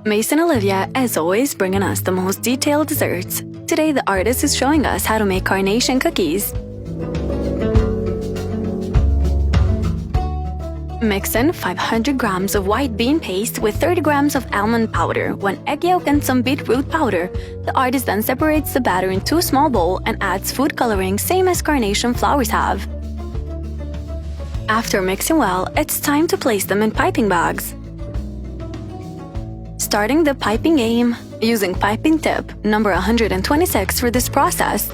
Mason Olivia, as always, bringing us the most detailed desserts. Today, the artist is showing us how to make carnation cookies. Mix in 500 grams of white bean paste with 30 grams of almond powder, 1 egg yolk and some beetroot powder. The artist then separates the batter in 2 small bowls and adds food coloring, same as carnation flowers have. After mixing well, it's time to place them in piping bags. Starting the piping game, using piping tip number 126 for this process.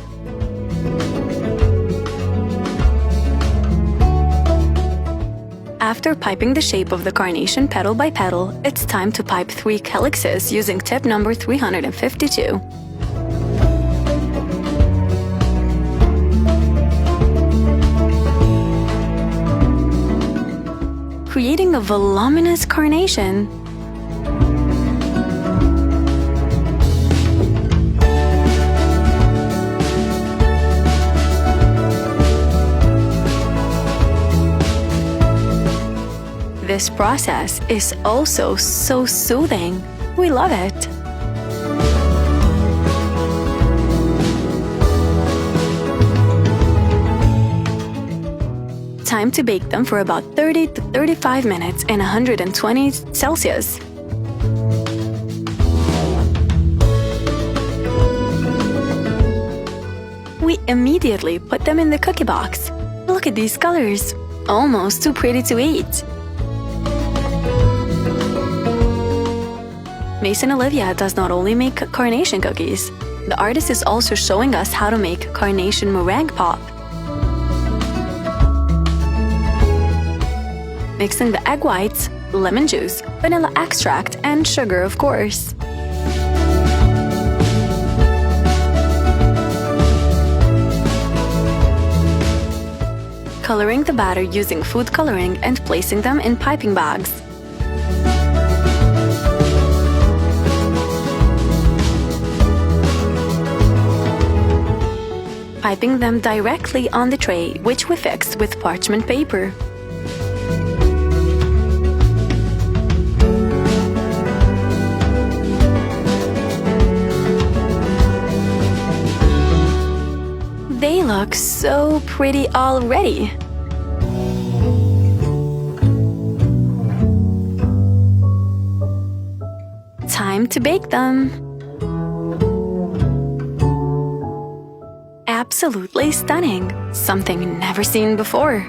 After piping the shape of the carnation petal by petal, it's time to pipe 3 calyxes using tip number 352. Creating a voluminous carnation. This process is also so soothing. We love it. Time to bake them for about 30 to 35 minutes in 120 Celsius. We immediately put them in the cookie box. Look at these colors. Almost too pretty to eat. Mason Olivia does not only make carnation cookies. The artist is also showing us how to make carnation meringue pop. Mixing the egg whites, lemon juice, vanilla extract, and sugar, of course. Coloring the batter using food coloring and placing them in piping bags. Piping them directly on the tray, which we fixed with parchment paper. They look so pretty already. Time to bake them. Absolutely stunning, something never seen before.